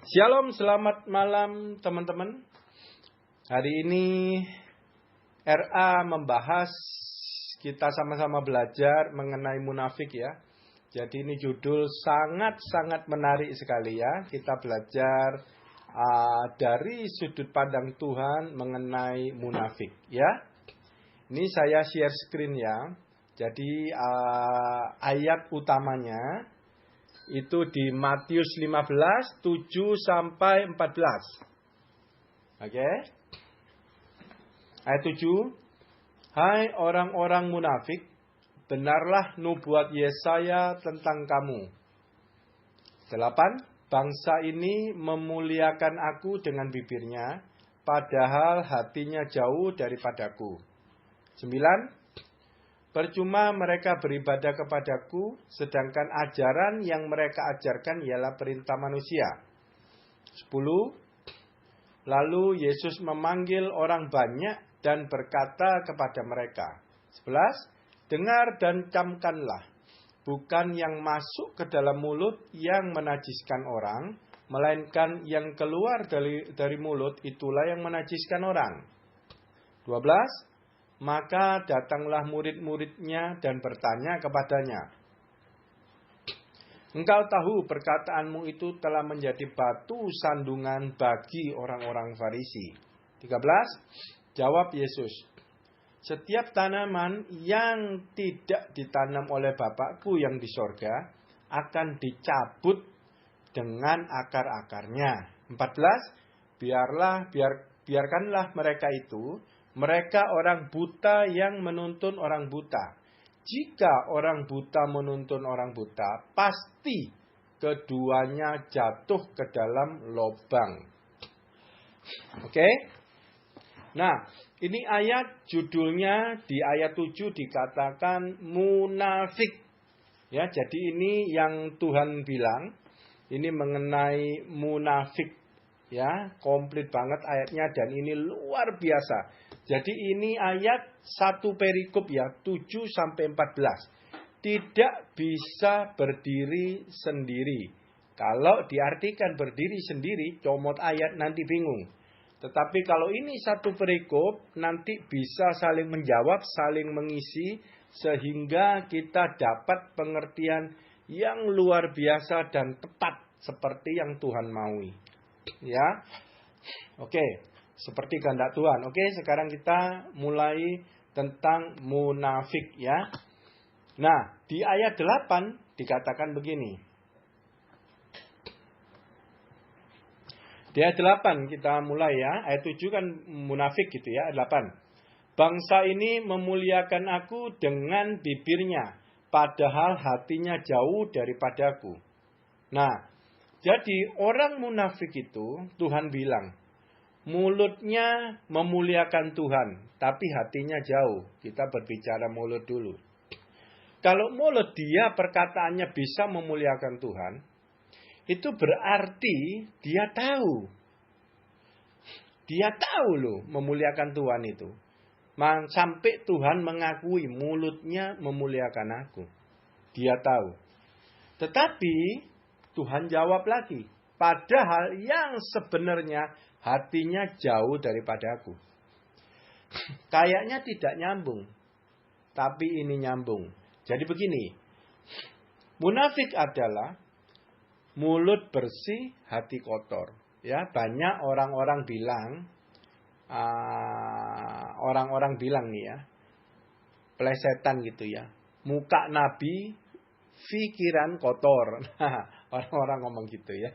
Shalom, selamat malam teman-teman. Hari ini RA membahas, kita sama-sama belajar mengenai munafik ya. Jadi ini judul sangat-sangat menarik sekali ya. Kita belajar dari sudut pandang Tuhan mengenai munafik ya. Ini saya share screen ya. Jadi ayat utamanya itu di Matius 15, 7 sampai 14. Oke. Ayat 7. Hai orang-orang munafik, benarlah nubuat Yesaya tentang kamu. 8. Bangsa ini memuliakan aku dengan bibirnya, padahal hatinya jauh daripadaku. 9. Percuma mereka beribadah kepadaku, sedangkan ajaran yang mereka ajarkan ialah perintah manusia. 10. Lalu Yesus memanggil orang banyak dan berkata kepada mereka. 11. Dengar dan camkanlah, bukan yang masuk ke dalam mulut yang menajiskan orang, melainkan yang keluar dari mulut itulah yang menajiskan orang. 12. Maka datanglah murid-muridnya dan bertanya kepadanya, engkau tahu perkataanmu itu telah menjadi batu sandungan bagi orang-orang Farisi. 13. Jawab Yesus, setiap tanaman yang tidak ditanam oleh Bapakku yang di sorga akan dicabut dengan akar-akarnya. 14. Biarkanlah mereka itu. Mereka orang buta yang menuntun orang buta. Jika orang buta menuntun orang buta, pasti keduanya jatuh ke dalam lubang. Oke? Nah, ini ayat judulnya di ayat 7 dikatakan munafik. Ya, jadi ini yang Tuhan bilang, ini mengenai munafik. Ya, komplit banget ayatnya dan ini luar biasa. Jadi ini ayat satu perikop ya, 7 sampai 14. Tidak bisa berdiri sendiri. Kalau diartikan berdiri sendiri, comot ayat nanti bingung. Tetapi kalau ini satu perikop, nanti bisa saling menjawab, saling mengisi, sehingga kita dapat pengertian yang luar biasa dan tepat seperti yang Tuhan maui. Ya, oke. Seperti kehendak Tuhan. Oke, sekarang kita mulai tentang munafik ya. Nah, di ayat 8 dikatakan begini. Di ayat 8 kita mulai ya. Ayat 7 kan munafik gitu ya. 8. Bangsa ini memuliakan aku dengan bibirnya, padahal hatinya jauh daripadaku. Nah, jadi orang munafik itu Tuhan bilang, mulutnya memuliakan Tuhan, tapi hatinya jauh. Kita berbicara mulut dulu. Kalau mulut dia perkataannya bisa memuliakan Tuhan, itu berarti dia tahu. Dia tahu loh memuliakan Tuhan itu. Sampai Tuhan mengakui mulutnya memuliakan aku. Dia tahu. Tetapi Tuhan jawab lagi. Padahal yang sebenarnya hatinya jauh daripada aku. Kayaknya tidak nyambung. Tapi ini nyambung. Jadi begini. Munafik adalah mulut bersih, hati kotor. Ya, banyak orang-orang bilang. Orang-orang bilang nih ya. Plesetan gitu ya. Muka Nabi, pikiran kotor. Orang-orang ngomong gitu ya.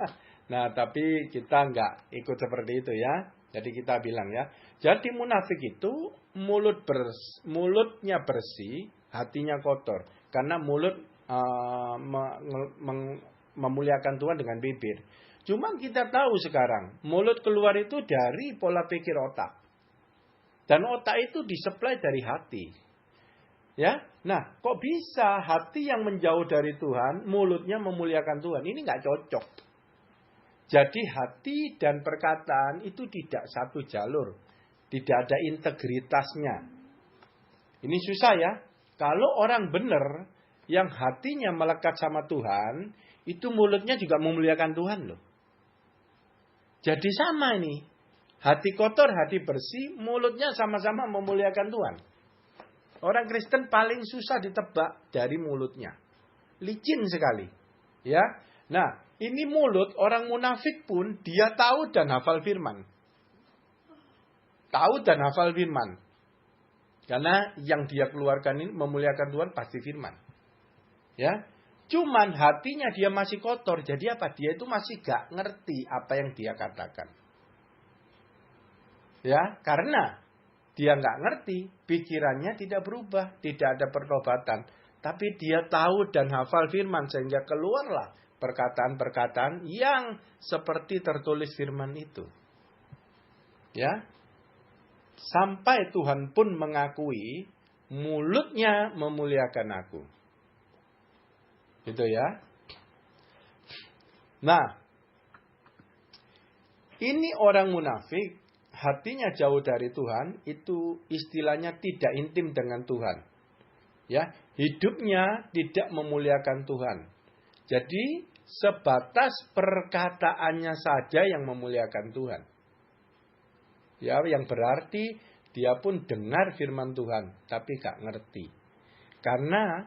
Nah, tapi kita enggak ikut seperti itu ya. Jadi kita bilang ya. Jadi munafik itu mulutnya bersih, hatinya kotor. Karena mulut memuliakan Tuhan dengan bibir. Cuma kita tahu sekarang, mulut keluar itu dari pola pikir otak. Dan otak itu disuplai dari hati. Ya, nah kok bisa hati yang menjauh dari Tuhan, mulutnya memuliakan Tuhan? Ini enggak cocok. Jadi hati dan perkataan itu tidak satu jalur. Tidak ada integritasnya. Ini susah ya. Kalau orang benar yang hatinya melekat sama Tuhan, itu mulutnya juga memuliakan Tuhan loh. Jadi sama ini. Hati kotor, hati bersih, mulutnya sama-sama memuliakan Tuhan. Orang Kristen paling susah ditebak dari mulutnya. Licin sekali. Ya. Nah, ini mulut orang munafik pun dia tahu dan hafal firman. Tahu dan hafal firman. Karena yang dia keluarkan ini memuliakan Tuhan pasti firman. Ya. Cuman hatinya dia masih kotor. Jadi apa? Dia itu masih gak ngerti apa yang dia katakan. Ya, karena dia gak ngerti, pikirannya tidak berubah, tidak ada pertobatan. Tapi dia tahu dan hafal firman sehingga keluarlah perkataan-perkataan yang seperti tertulis firman itu. Ya. Sampai Tuhan pun mengakui mulutnya memuliakan aku. Gitu ya. Nah, ini orang munafik, hatinya jauh dari Tuhan, itu istilahnya tidak intim dengan Tuhan. Ya, hidupnya tidak memuliakan Tuhan. Jadi sebatas perkataannya saja yang memuliakan Tuhan. Ya, yang berarti dia pun dengar firman Tuhan, tapi gak ngerti. Karena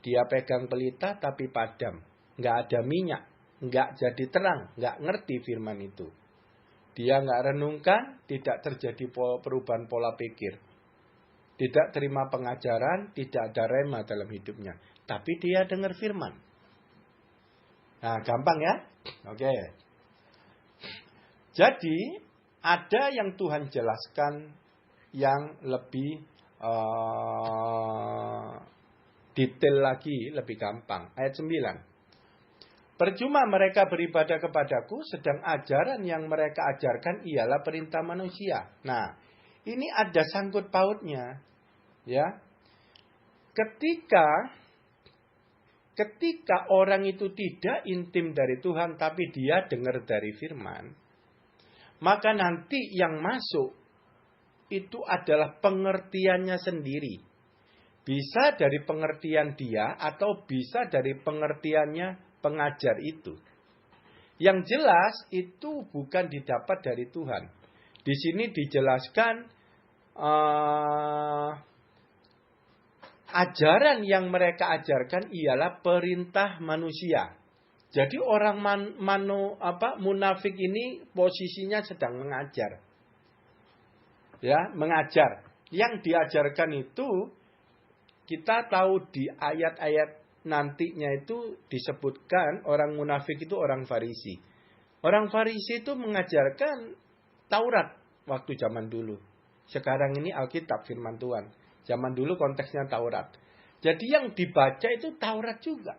dia pegang pelita tapi padam. Gak ada minyak, gak jadi terang, gak ngerti firman itu. Dia gak renungkan, tidak terjadi perubahan pola pikir. Tidak terima pengajaran, tidak ada rema dalam hidupnya. Tapi dia dengar firman. Nah, gampang ya? Oke. Jadi ada yang Tuhan jelaskan yang lebih detail lagi, lebih gampang. Ayat 9. Percuma mereka beribadah kepadaku, sedang ajaran yang mereka ajarkan ialah perintah manusia. Nah, ini ada sangkut pautnya. Ya. Ketika orang itu tidak intim dari Tuhan, tapi dia dengar dari firman, maka nanti yang masuk itu adalah pengertiannya sendiri. Bisa dari pengertian dia atau bisa dari pengertiannya pengajar itu. Yang jelas itu bukan didapat dari Tuhan. Di sini dijelaskan ajaran yang mereka ajarkan ialah perintah manusia. Jadi orang munafik ini posisinya sedang mengajar. Ya, mengajar. Yang diajarkan itu kita tahu di ayat-ayat nantinya itu disebutkan orang munafik itu orang Farisi. Orang Farisi itu mengajarkan Taurat waktu zaman dulu. Sekarang ini Alkitab firman Tuhan. Zaman dulu konteksnya Taurat. Jadi yang dibaca itu Taurat juga.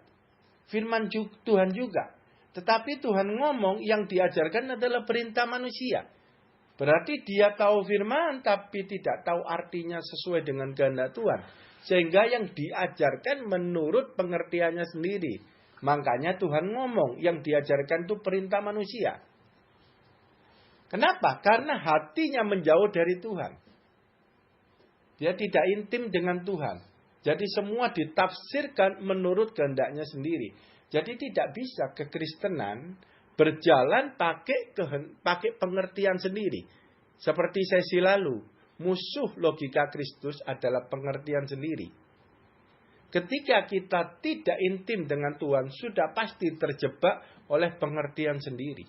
Firman Tuhan juga. Tetapi Tuhan ngomong yang diajarkan adalah perintah manusia. Berarti dia tahu firman tapi tidak tahu artinya sesuai dengan kehendak Tuhan. Sehingga yang diajarkan menurut pengertiannya sendiri. Makanya Tuhan ngomong yang diajarkan itu perintah manusia. Kenapa? Karena hatinya menjauh dari Tuhan. Dia tidak intim dengan Tuhan. Jadi semua ditafsirkan menurut kehendaknya sendiri. Jadi tidak bisa kekristenan berjalan pakai pengertian sendiri. Seperti sesi lalu, musuh logika Kristus adalah pengertian sendiri. Ketika kita tidak intim dengan Tuhan, sudah pasti terjebak oleh pengertian sendiri.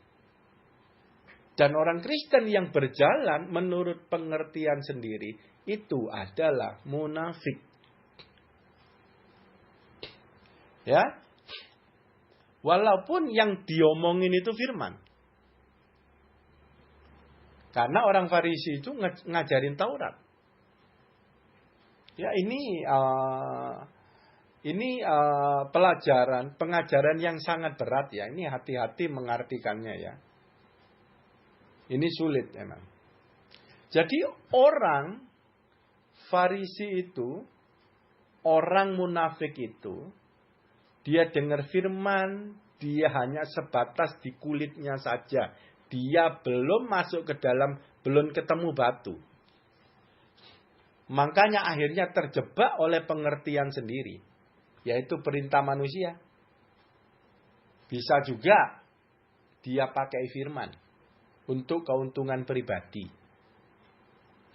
Dan orang Kristen yang berjalan menurut pengertian sendiri, itu adalah munafik. Ya, walaupun yang diomongin itu firman. Karena orang Farisi itu ngajarin Taurat. Ya, ini pengajaran yang sangat berat ya. Ini hati-hati mengartikannya ya. Ini sulit memang. Jadi orang Farisi itu, orang munafik itu, dia dengar firman, dia hanya sebatas di kulitnya saja. Dia belum masuk ke dalam, belum ketemu batu. Makanya akhirnya terjebak oleh pengertian sendiri. Yaitu perintah manusia. Bisa juga dia pakai firman. untuk keuntungan pribadi.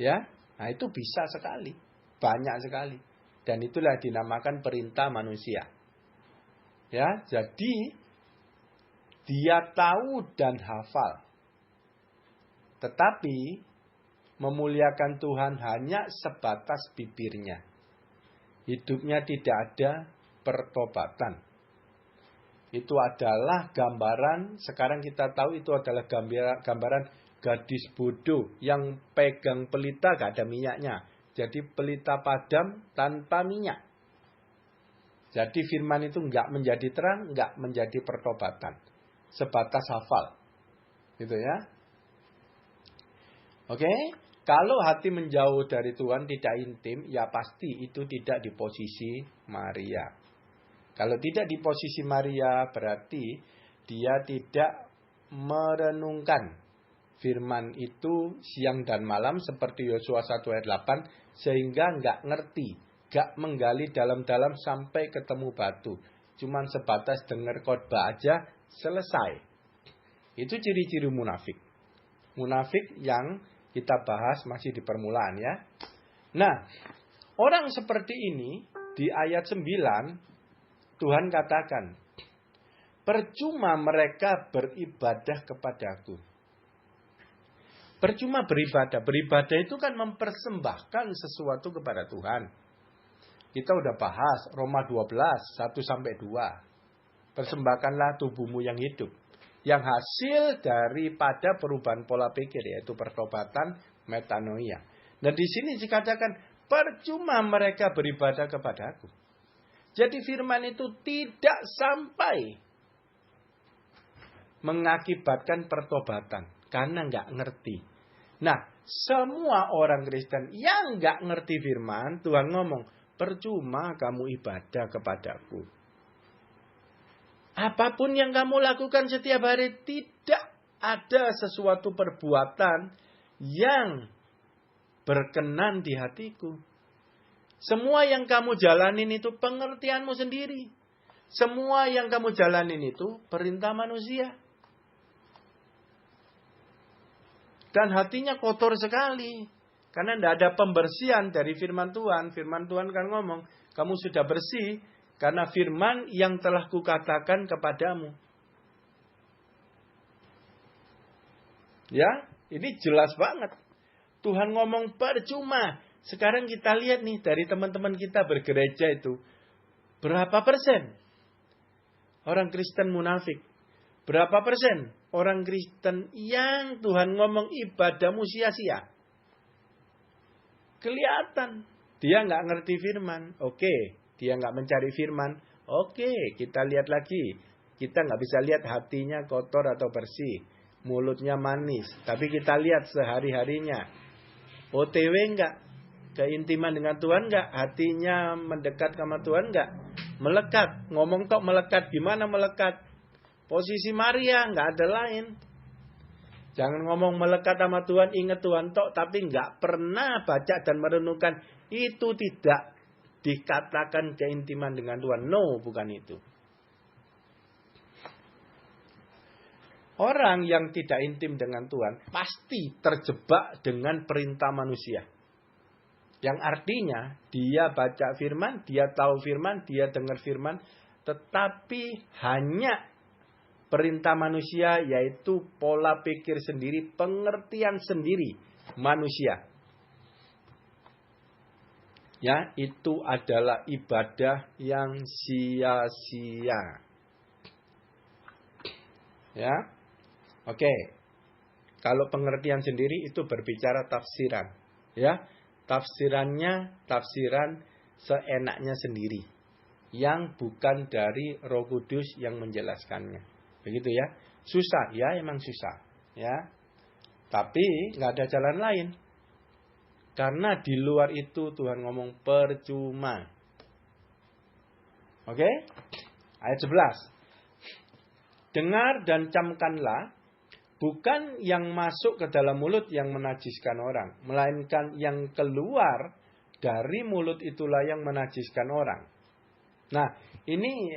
Ya, nah itu bisa sekali, banyak sekali. Dan itulah dinamakan perintah manusia. Ya, jadi dia tahu dan hafal. Tetapi memuliakan Tuhan hanya sebatas bibirnya. Hidupnya tidak ada pertobatan. Itu adalah gambaran, sekarang kita tahu itu adalah gambaran gadis bodoh yang pegang pelita gak ada minyaknya. Jadi pelita padam tanpa minyak. Jadi firman itu gak menjadi terang, gak menjadi pertobatan. Sebatas hafal. Gitu ya. Oke. Kalau hati menjauh dari Tuhan tidak intim, ya pasti itu tidak di posisi Maria. Kalau tidak di posisi Maria, berarti dia tidak merenungkan firman itu siang dan malam seperti Yosua 1 ayat 8, sehingga nggak ngerti, nggak menggali dalam-dalam sampai ketemu batu. Cuman sebatas dengar khotbah aja, selesai. Itu ciri-ciri munafik. Munafik yang kita bahas masih di permulaan ya. Nah, orang seperti ini di ayat 9, Tuhan katakan, percuma mereka beribadah kepadaku. Percuma beribadah. Beribadah itu kan mempersembahkan sesuatu kepada Tuhan. Kita udah bahas Roma 12, 1-2. Persembahkanlah tubuhmu yang hidup. Yang hasil daripada perubahan pola pikir, yaitu pertobatan, metanoia. Nah di sini dikatakan, percuma mereka beribadah kepadaku. Jadi firman itu tidak sampai mengakibatkan pertobatan. Karena nggak ngerti. Nah, semua orang Kristen yang nggak ngerti firman, Tuhan ngomong, percuma kamu ibadah kepadaku. Apapun yang kamu lakukan setiap hari, tidak ada sesuatu perbuatan yang berkenan di hatiku. Semua yang kamu jalanin itu pengertianmu sendiri. Semua yang kamu jalanin itu perintah manusia. Dan hatinya kotor sekali. Karena tidak ada pembersihan dari firman Tuhan. Firman Tuhan kan ngomong, kamu sudah bersih karena firman yang telah kukatakan kepadamu. Ya, ini jelas banget. Tuhan ngomong percuma. Sekarang kita lihat nih dari teman-teman kita bergereja itu. Berapa persen orang Kristen munafik? Berapa persen orang Kristen yang Tuhan ngomong ibadahmu sia-sia? Kelihatan. Dia nggak ngerti firman. Oke. Dia nggak mencari firman. Oke. Kita lihat lagi. Kita nggak bisa lihat hatinya kotor atau bersih. Mulutnya manis. Tapi kita lihat sehari-harinya. OTW nggak? Keintiman dengan Tuhan nggak? Hatinya mendekat sama Tuhan nggak? Melekat. Ngomong tok melekat. Gimana melekat? Posisi Maria nggak ada lain. Jangan ngomong melekat sama Tuhan, ingat Tuhan tok, tapi nggak pernah baca dan merenungkan. Itu tidak dikatakan keintiman dengan Tuhan. No, bukan itu. Orang yang tidak intim dengan Tuhan pasti terjebak dengan perintah manusia. Yang artinya dia baca firman, dia tahu firman, dia dengar firman, tetapi hanya perintah manusia, yaitu pola pikir sendiri, pengertian sendiri manusia. Ya, itu adalah ibadah yang sia-sia. Ya. Oke. Kalau pengertian sendiri itu berbicara tafsiran, ya. Tafsirannya tafsiran seenaknya sendiri, yang bukan dari Roh Kudus yang menjelaskannya. Begitu ya. Susah, ya emang susah. Ya. Tapi nggak ada jalan lain. Karena di luar itu Tuhan ngomong percuma. Oke? Ayat 11. Dengar dan camkanlah, bukan yang masuk ke dalam mulut yang menajiskan orang, melainkan yang keluar dari mulut itulah yang menajiskan orang. Nah, ini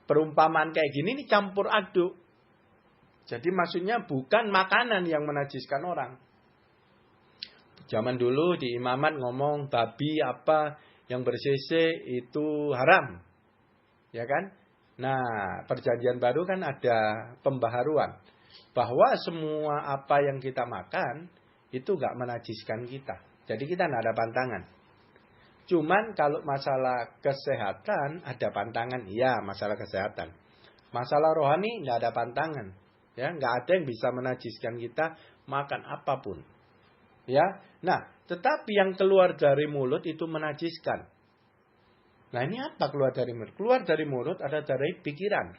perumpamaan kayak gini ini campur aduk. Jadi maksudnya bukan makanan yang menajiskan orang. Zaman dulu di imamat ngomong babi apa yang bersese itu haram. Ya kan? Nah, perjanjian baru kan ada pembaharuan. Bahwa semua apa yang kita makan itu gak menajiskan kita. Jadi kita gak ada pantangan. Cuman kalau masalah kesehatan ada pantangan. Iya, masalah kesehatan. Masalah rohani gak ada pantangan. Ya, gak ada yang bisa menajiskan kita makan apapun. Ya, nah, tetapi yang keluar dari mulut itu menajiskan. Nah, ini apa keluar dari mulut? Keluar dari mulut ada dari pikiran.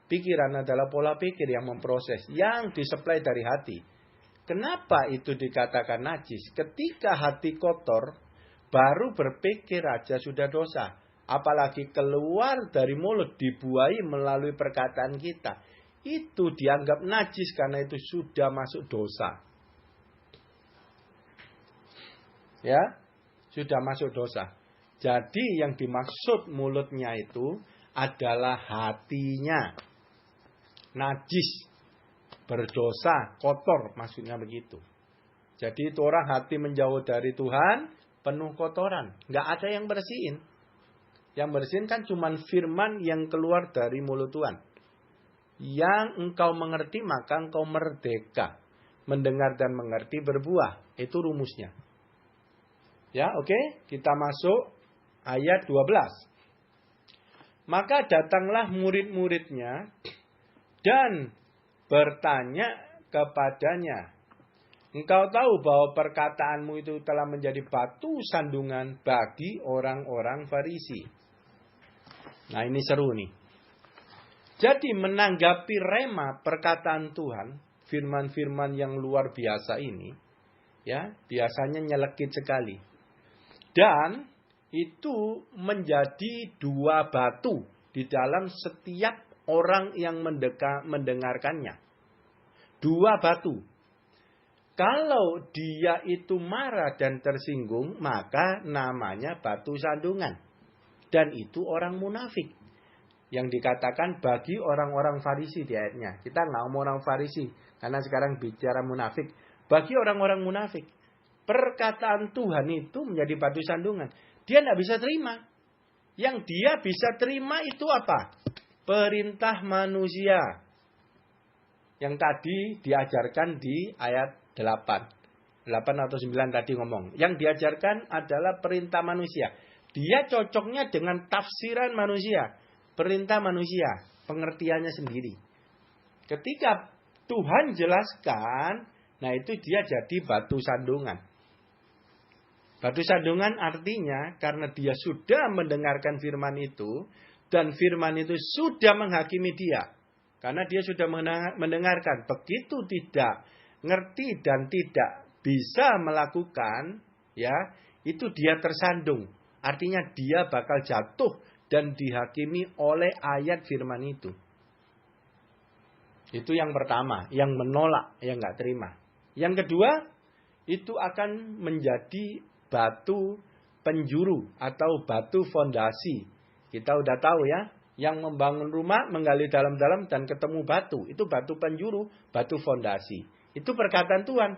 Pikiran adalah pola pikir yang memproses, yang disuplai dari hati. Kenapa itu dikatakan najis? Ketika hati kotor, baru berpikir aja sudah dosa. Apalagi keluar dari mulut, dibuai melalui perkataan kita. Itu dianggap najis karena itu sudah masuk dosa. Ya, sudah masuk dosa. Jadi yang dimaksud mulutnya itu adalah hatinya. Najis, berdosa, kotor, maksudnya begitu. Jadi itu orang hati menjauh dari Tuhan, penuh kotoran. Nggak ada yang bersihin. Yang bersihin kan cuma firman yang keluar dari mulut Tuhan. Yang engkau mengerti maka engkau merdeka. Mendengar dan mengerti berbuah. Itu rumusnya. Ya, oke. Kita masuk ayat 12. Maka datanglah murid-muridnya dan bertanya kepadanya. Engkau tahu bahwa perkataanmu itu telah menjadi batu sandungan bagi orang-orang Farisi. Nah, ini seru nih. Jadi menanggapi rema perkataan Tuhan, firman-firman yang luar biasa ini, ya, biasanya nyelekit sekali. Dan itu menjadi dua batu di dalam setiap orang yang mendengarkannya. Dua batu. Kalau dia itu marah dan tersinggung, maka namanya batu sandungan. Dan itu orang munafik. Yang dikatakan bagi orang-orang Farisi di ayatnya. Kita nggak ngomong orang Farisi, karena sekarang bicara munafik. Bagi orang-orang munafik, perkataan Tuhan itu menjadi batu sandungan. Dia tidak bisa terima. Yang dia bisa terima itu apa? Perintah manusia. Yang tadi diajarkan di ayat 8 atau 9 tadi ngomong. Yang diajarkan adalah perintah manusia. Dia cocoknya dengan tafsiran manusia. Perintah manusia. Pengertiannya sendiri. Ketika Tuhan jelaskan, nah itu dia jadi batu sandungan. Batu sandungan artinya karena dia sudah mendengarkan firman itu. Dan firman itu sudah menghakimi dia. Karena dia sudah mendengarkan. Begitu tidak ngerti dan tidak bisa melakukan, ya, itu dia tersandung. Artinya dia bakal jatuh dan dihakimi oleh ayat firman itu. Itu yang pertama, yang menolak, yang nggak terima. Yang kedua, itu akan menjadi batu penjuru atau batu fondasi. Kita udah tahu ya, yang membangun rumah menggali dalam-dalam dan ketemu batu. Itu batu penjuru, batu fondasi. Itu perkataan Tuhan.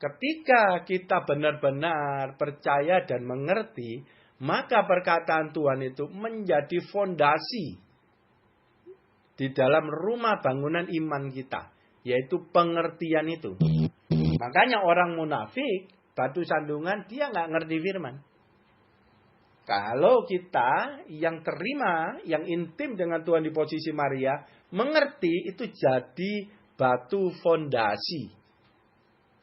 Ketika kita benar-benar percaya dan mengerti, maka perkataan Tuhan itu menjadi fondasi di dalam rumah bangunan iman kita. Yaitu pengertian itu. Makanya orang munafik, batu sandungan, dia nggak ngerti firman. Kalau kita yang terima, yang intim dengan Tuhan di posisi Maria, mengerti itu jadi batu fondasi.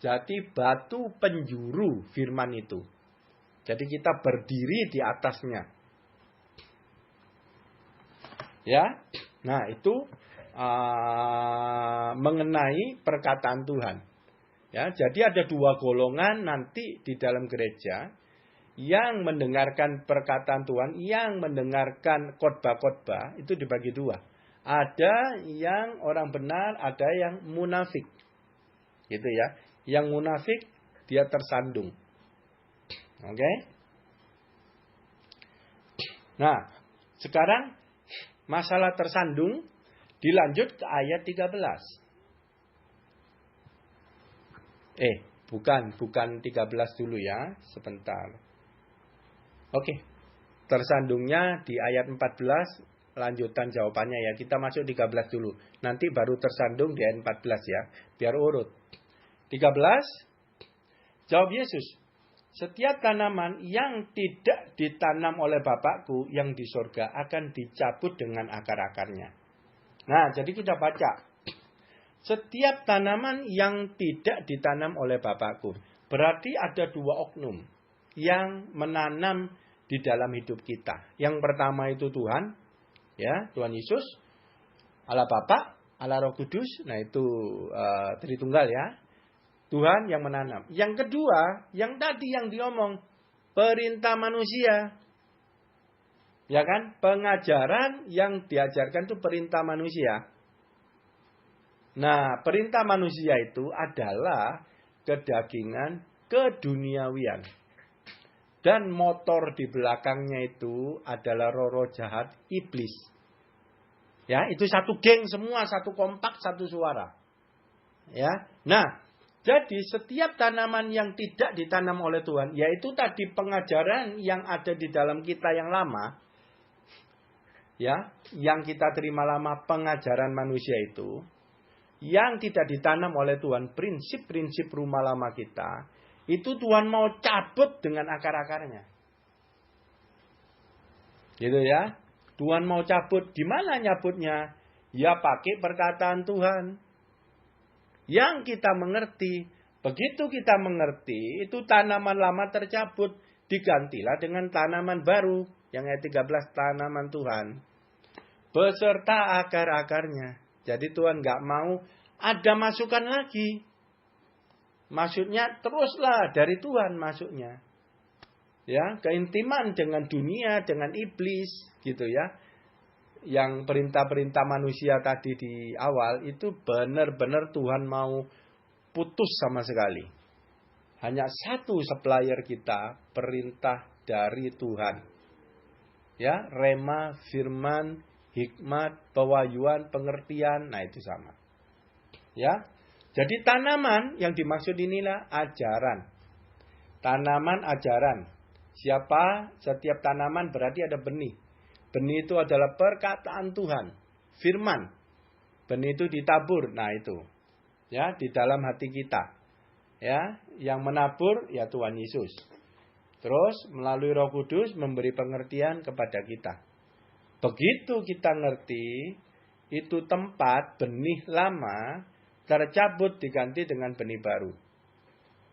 Jadi batu penjuru firman itu. Jadi kita berdiri di atasnya. Ya, nah itu mengenai perkataan Tuhan. Ya, jadi ada dua golongan nanti di dalam gereja. Yang mendengarkan perkataan Tuhan, yang mendengarkan khotbah-khotbah, itu dibagi dua. Ada yang orang benar, ada yang munafik. Gitu ya. Yang munafik, dia tersandung. Oke? Nah, sekarang masalah tersandung dilanjut ke ayat 13. Bukan 13 dulu ya, sebentar. Oke. Tersandungnya di ayat 14, lanjutan jawabannya ya. Kita masuk 13 dulu. Nanti baru tersandung di ayat 14 ya. Biar urut. 13, jawab Yesus. Setiap tanaman yang tidak ditanam oleh Bapakku yang di sorga akan dicabut dengan akar-akarnya. Nah, jadi kita baca. Setiap tanaman yang tidak ditanam oleh Bapakku. Berarti ada dua oknum yang menanam di dalam hidup kita. Yang pertama itu Tuhan. Ya, Tuhan Yesus. Allah Bapa, Allah Roh Kudus. Nah itu Tritunggal ya. Tuhan yang menanam. Yang kedua, yang tadi yang diomong. Perintah manusia. Ya kan? Pengajaran yang diajarkan itu perintah manusia. Nah, perintah manusia itu adalah kedagingan, keduniawian. Dan motor di belakangnya itu adalah roh-roh jahat, iblis. Ya, itu satu geng semua, satu kompak, satu suara. Ya. Nah, jadi setiap tanaman yang tidak ditanam oleh Tuhan, yaitu tadi pengajaran yang ada di dalam kita yang lama, ya, yang kita terima lama pengajaran manusia itu, yang tidak ditanam oleh Tuhan, prinsip-prinsip rumah lama kita, itu Tuhan mau cabut dengan akar-akarnya. Gitu ya. Tuhan mau cabut. Di mana nyabutnya? Ya pakai perkataan Tuhan. Yang kita mengerti. Begitu kita mengerti, itu tanaman lama tercabut. Digantilah dengan tanaman baru. Yang ayat 13, tanaman Tuhan. Beserta akar-akarnya. Jadi Tuhan gak mau ada masukan lagi. Maksudnya teruslah dari Tuhan masuknya. Ya, keintiman dengan dunia, dengan iblis gitu ya. Yang perintah-perintah manusia tadi di awal itu benar-benar Tuhan mau putus sama sekali. Hanya satu supplier kita, perintah dari Tuhan. Ya, rema, firman, hikmat, pewahyuan, pengertian, nah itu sama. Ya. Jadi tanaman yang dimaksud inilah ajaran. Tanaman ajaran. Setiap tanaman berarti ada benih. Benih itu adalah perkataan Tuhan, firman. Benih itu ditabur, nah itu. Ya, di dalam hati kita. Ya, yang menabur ya Tuhan Yesus. Terus melalui Roh Kudus memberi pengertian kepada kita. Begitu kita ngerti, itu tempat benih lama tercabut diganti dengan benih baru.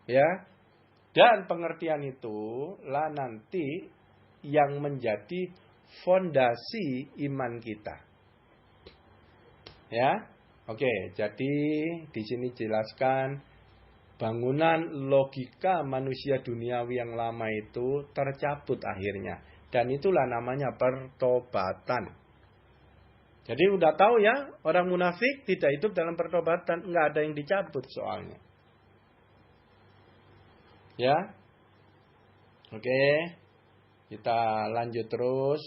Ya. Dan pengertian itu lah nanti yang menjadi fondasi iman kita. Ya. Oke, jadi di sini jelaskan bangunan logika manusia duniawi yang lama itu tercabut akhirnya. Dan itulah namanya pertobatan. Jadi udah tahu ya, orang munafik tidak hidup dalam pertobatan. Nggak ada yang dicabut soalnya. Ya. Oke. Kita lanjut terus.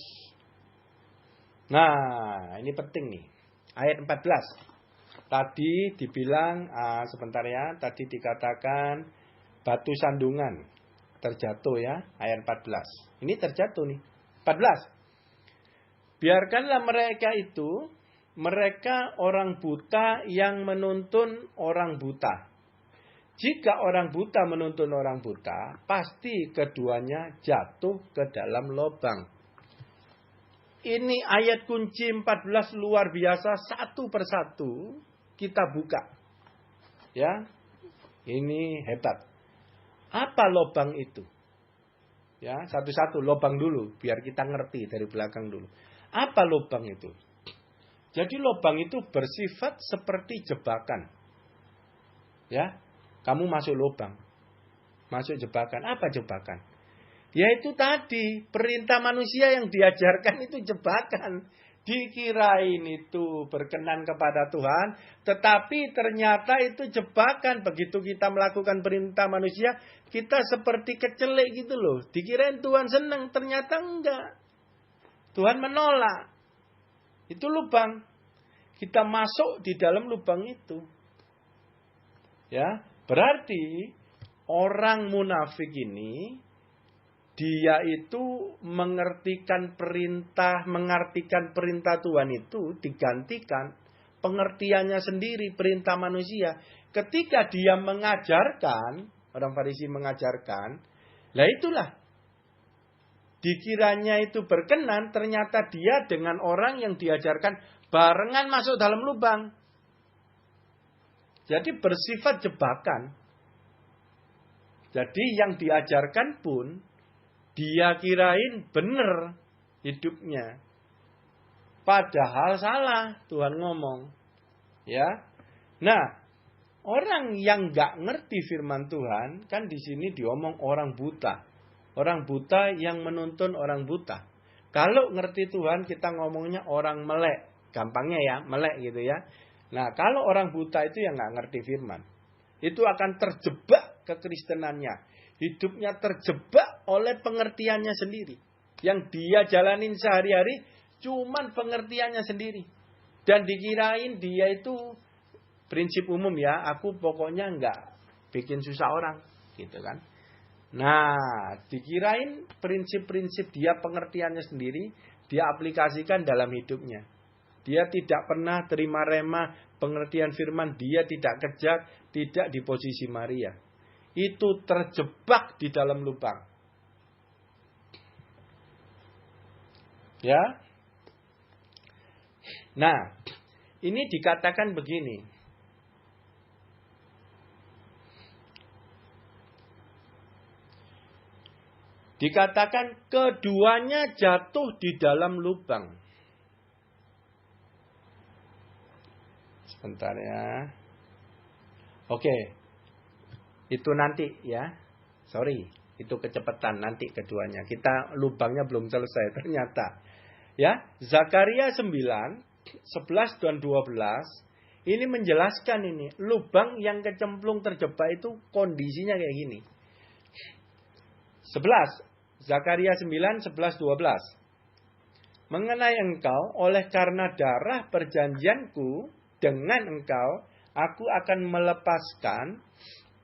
Nah, ini penting nih. Ayat 14. Tadi dibilang, sebentar ya. Tadi dikatakan batu sandungan. Terjatuh ya. Ayat 14. Ini terjatuh nih. 14. Biarkanlah mereka orang buta yang menuntun orang buta. Jika orang buta menuntun orang buta, pasti keduanya jatuh ke dalam lubang. Ini ayat kunci 14 luar biasa, satu persatu kita buka. Ya, ini hebat. Apa lubang itu? Ya, satu-satu lubang dulu, biar kita ngerti dari belakang dulu. Apa lubang itu? Jadi lubang itu bersifat seperti jebakan. Ya, kamu masuk lubang. Masuk jebakan. Apa jebakan? Yaitu tadi, perintah manusia yang diajarkan itu jebakan. Dikirain itu berkenan kepada Tuhan, tetapi ternyata itu jebakan. Begitu kita melakukan perintah manusia, kita seperti kecelek gitu loh. Dikirain Tuhan senang, ternyata enggak. Tuhan menolak. Itu lubang. Kita masuk di dalam lubang itu. Ya, Berarti orang munafik ini dia itu mengartikan perintah Tuhan itu digantikan pengertiannya sendiri, perintah manusia. Ketika dia mengajarkan, orang Farisi mengajarkan, lah itulah dikiranya itu berkenan, ternyata dia dengan orang yang diajarkan barengan masuk dalam lubang. Jadi bersifat jebakan. Jadi yang diajarkan pun dia kirain benar hidupnya. Padahal salah, Tuhan ngomong. Ya. Nah, orang yang nggak ngerti firman Tuhan, kan di sini diomong orang buta. Orang buta yang menuntun orang buta. Kalau ngerti Tuhan, kita ngomongnya orang melek. Gampangnya ya, melek gitu ya. Nah, kalau orang buta itu yang nggak ngerti firman, itu akan terjebak kekristenannya. Hidupnya terjebak oleh pengertiannya sendiri. Yang dia jalanin sehari-hari, cuman pengertiannya sendiri. Dan dikirain dia itu prinsip umum ya, aku pokoknya nggak bikin susah orang. Gitu kan. Nah, dikirain prinsip-prinsip dia pengertiannya sendiri, dia aplikasikan dalam hidupnya. Dia tidak pernah terima rema pengertian firman, dia tidak kejar, tidak di posisi Maria. Itu terjebak di dalam lubang. Ya. Nah, ini dikatakan begini. Dikatakan keduanya jatuh di dalam lubang. Sebentar ya. Oke. Itu nanti ya. Sorry. Itu kecepatan nanti keduanya. Kita lubangnya belum selesai ternyata. Ya. Zakaria 9, 11 dan 12. Ini menjelaskan ini. Lubang yang kecemplung terjebak itu kondisinya kayak gini. 11. Zakaria 9, 11, 12. Mengenai engkau, oleh karena darah perjanjianku dengan engkau, aku akan melepaskan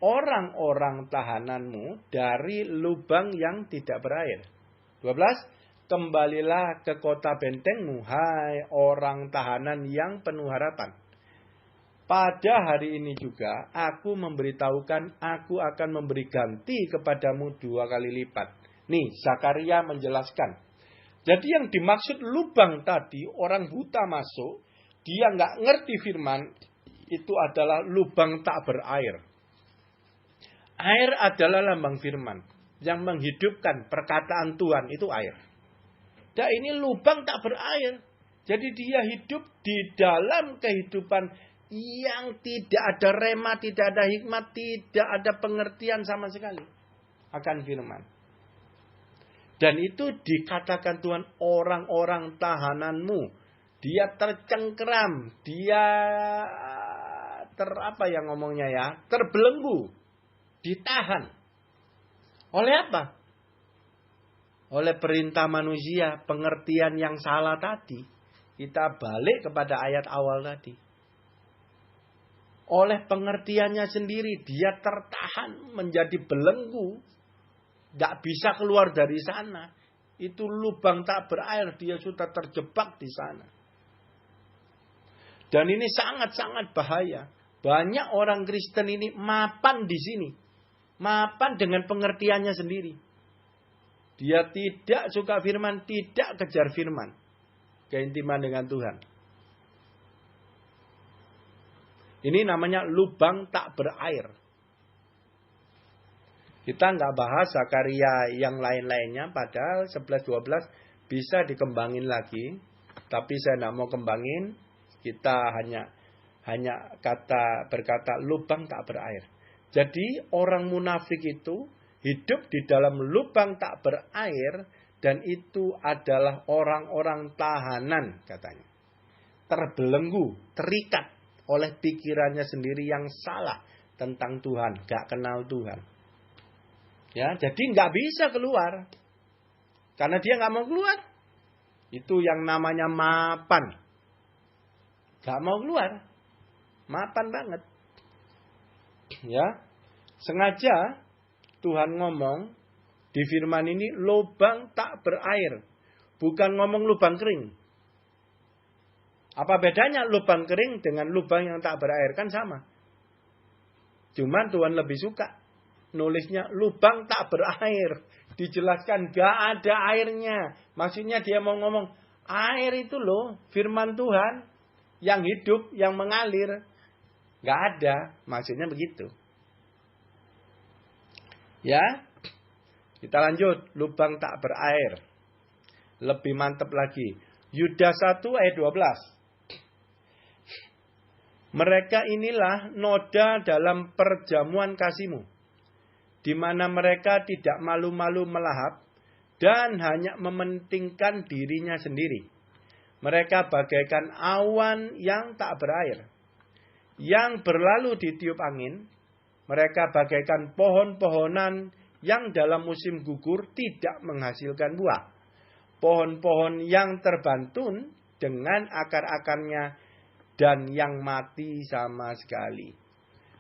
orang-orang tahananmu dari lubang yang tidak berair. 12. Kembalilah ke kota bentengmu, hai orang tahanan yang penuh harapan. Pada hari ini juga, aku memberitahukan, aku akan memberi ganti kepadamu 2 kali lipat. Nih, Zakaria menjelaskan. Jadi yang dimaksud lubang tadi, orang buta masuk, dia nggak ngerti firman, itu adalah lubang tak berair. Air adalah lambang firman. Yang menghidupkan perkataan Tuhan itu air. Dan ini lubang tak berair. Jadi dia hidup di dalam kehidupan yang tidak ada rema, tidak ada hikmat, tidak ada pengertian sama sekali akan firman. Dan itu dikatakan Tuhan orang-orang tahananmu. Dia tercengkeram, dia terbelenggu, ditahan. Oleh apa? Oleh perintah manusia, pengertian yang salah tadi. Kita balik kepada ayat awal tadi. Oleh pengertiannya sendiri, dia tertahan menjadi belenggu. Gak bisa keluar dari sana. Itu lubang tak berair, dia sudah terjebak di sana. Dan ini sangat-sangat bahaya. Banyak orang Kristen ini mapan di sini. Mapan dengan pengertiannya sendiri. Dia tidak suka firman, tidak kejar firman. Keintiman dengan Tuhan. Ini namanya lubang tak berair. Kita nggak bahas Zakaria yang lain-lainnya, padahal 11-12 bisa dikembangin lagi. Tapi saya nggak mau kembangin. Kita hanya berkata lubang tak berair. Jadi orang munafik itu hidup di dalam lubang tak berair, dan itu adalah orang-orang tahanan katanya. Terbelenggu, terikat oleh pikirannya sendiri yang salah tentang Tuhan, gak kenal Tuhan. Ya, jadi nggak bisa keluar, karena dia nggak mau keluar. Itu yang namanya mapan, nggak mau keluar, mapan banget. Ya, Sengaja Tuhan ngomong di firman ini lubang tak berair. Bukan ngomong lubang kering. Apa bedanya lubang kering dengan lubang yang tak berair? Kan sama. Cuman Tuhan lebih suka nulisnya lubang tak berair. Dijelaskan gak ada airnya. Maksudnya dia mau ngomong air itu loh firman Tuhan yang hidup, yang mengalir. Gak ada. Maksudnya begitu. Ya. Kita lanjut. Lubang tak berair. Lebih mantap lagi. Yudas 1 ayat 12. Mereka inilah noda dalam perjamuan kasih-Mu, di mana mereka tidak malu-malu melahap dan hanya mementingkan dirinya sendiri. Mereka bagaikan awan yang tak berair, yang berlalu ditiup angin. Mereka bagaikan pohon-pohonan yang dalam musim gugur tidak menghasilkan buah. Pohon-pohon yang terbantun dengan akar-akarnya dan yang mati sama sekali.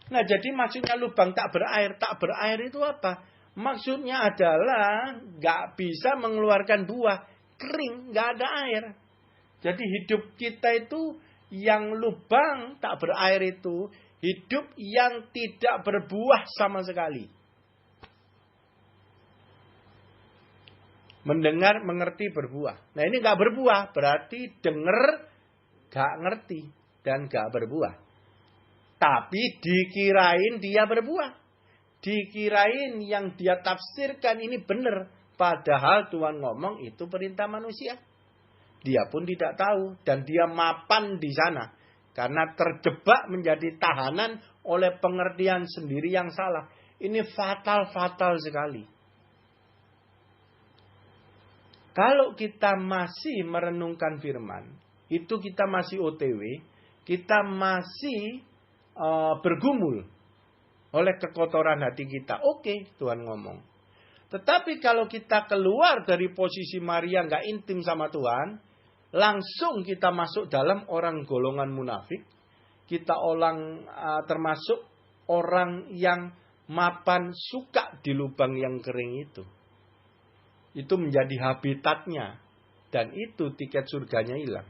Nah, jadi maksudnya lubang tak berair. Tak berair itu apa? Maksudnya adalah gak bisa mengeluarkan buah. Kering, gak ada air. Jadi hidup kita itu yang lubang tak berair itu hidup yang tidak berbuah sama sekali. Mendengar, mengerti, berbuah. Nah, ini gak berbuah. Berarti denger, gak ngerti. Dan gak berbuah. Tapi dikirain dia berbuah. Dikirain yang dia tafsirkan ini benar. Padahal Tuhan ngomong itu perintah manusia. Dia pun tidak tahu. Dan dia mapan di sana. Karena terjebak menjadi tahanan oleh pengertian sendiri yang salah. Ini fatal-fatal sekali. Kalau kita masih merenungkan firman. Itu kita masih OTW. Kita masih bergumul oleh kekotoran hati kita. Oke, Tuhan ngomong. Tetapi kalau kita keluar dari posisi Maria nggak intim sama Tuhan, langsung kita masuk dalam orang golongan munafik. Kita termasuk orang yang mapan suka di lubang yang kering itu. Itu menjadi habitatnya. Dan itu tiket surganya hilang.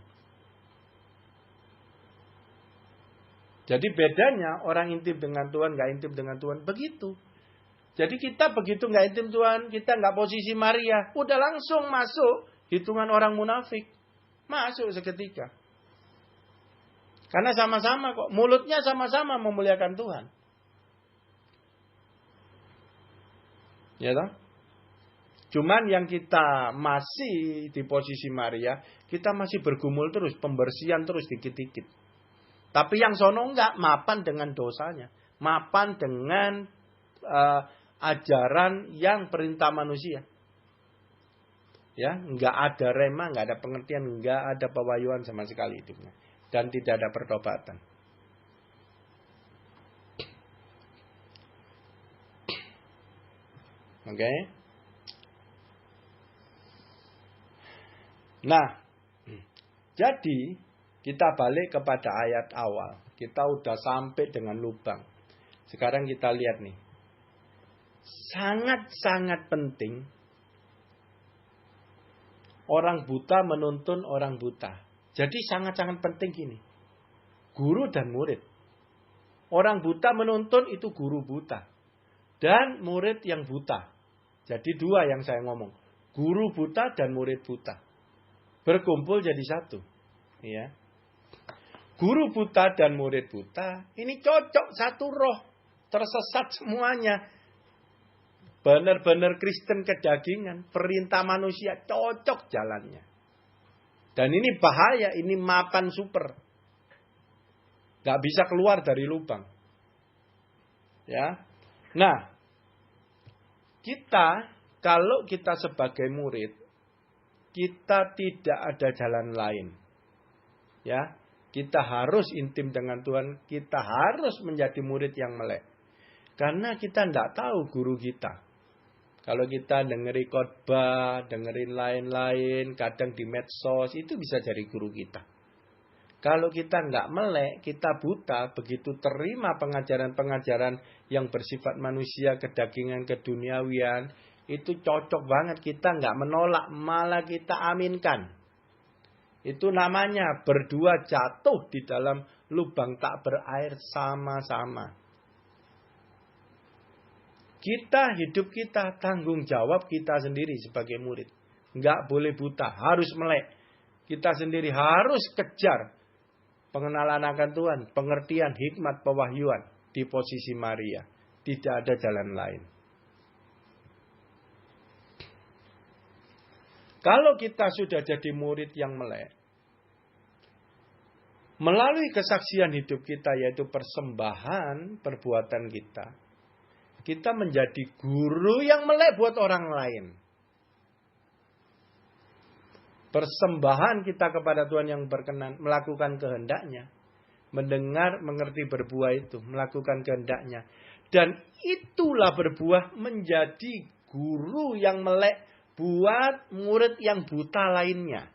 Jadi bedanya orang intim dengan Tuhan, gak intim dengan Tuhan. Begitu. Jadi kita begitu gak intim Tuhan, kita gak posisi Maria. Udah langsung masuk hitungan orang munafik. Masuk seketika. Karena sama-sama kok. Mulutnya sama-sama memuliakan Tuhan. Ya toh? Cuman yang kita masih di posisi Maria, kita masih bergumul terus, pembersihan terus dikit-dikit. Tapi yang sono enggak, mapan dengan dosanya. Mapan dengan ajaran yang perintah manusia. Ya, enggak ada rema, enggak ada pengertian, enggak ada pewahyuan sama sekali hidupnya. Dan tidak ada pertobatan. Oke. Nah, jadi kita balik kepada ayat awal. Kita udah sampai dengan lubang. Sekarang kita lihat nih. Sangat-sangat penting. Orang buta menuntun orang buta. Jadi sangat-sangat penting gini. Guru dan murid. Orang buta menuntun itu guru buta. Dan murid yang buta. Jadi dua yang saya ngomong. Guru buta dan murid buta. Berkumpul jadi satu. Ya. Guru buta dan murid buta, ini cocok satu roh. Tersesat semuanya. Benar-benar Kristen kedagingan. Perintah manusia cocok jalannya. Dan ini bahaya, ini mapan super. Gak bisa keluar dari lubang. Ya. Nah, kalau kita sebagai murid, kita tidak ada jalan lain. Ya. Kita harus intim dengan Tuhan. Kita harus menjadi murid yang melek. Karena kita tidak tahu guru kita. Kalau kita dengerin khotbah, dengerin lain-lain, kadang di medsos, itu bisa jadi guru kita. Kalau kita nggak melek, kita buta, begitu terima pengajaran-pengajaran yang bersifat manusia, kedagingan, keduniawian, itu cocok banget, kita nggak menolak, malah kita aminkan. Itu namanya berdua jatuh di dalam lubang tak berair sama-sama. Hidup kita, tanggung jawab kita sendiri sebagai murid. Nggak boleh buta, harus melek. Kita sendiri harus kejar pengenalan akan Tuhan, pengertian, hikmat, pewahyuan di posisi Maria. Tidak ada jalan lain. Kalau kita sudah jadi murid yang melek, melalui kesaksian hidup kita, yaitu persembahan perbuatan kita menjadi guru yang melek buat orang lain. Persembahan kita kepada Tuhan yang berkenan, melakukan kehendaknya, mendengar, mengerti, berbuah itu, melakukan kehendaknya. Dan itulah berbuah menjadi guru yang melek buat murid yang buta lainnya.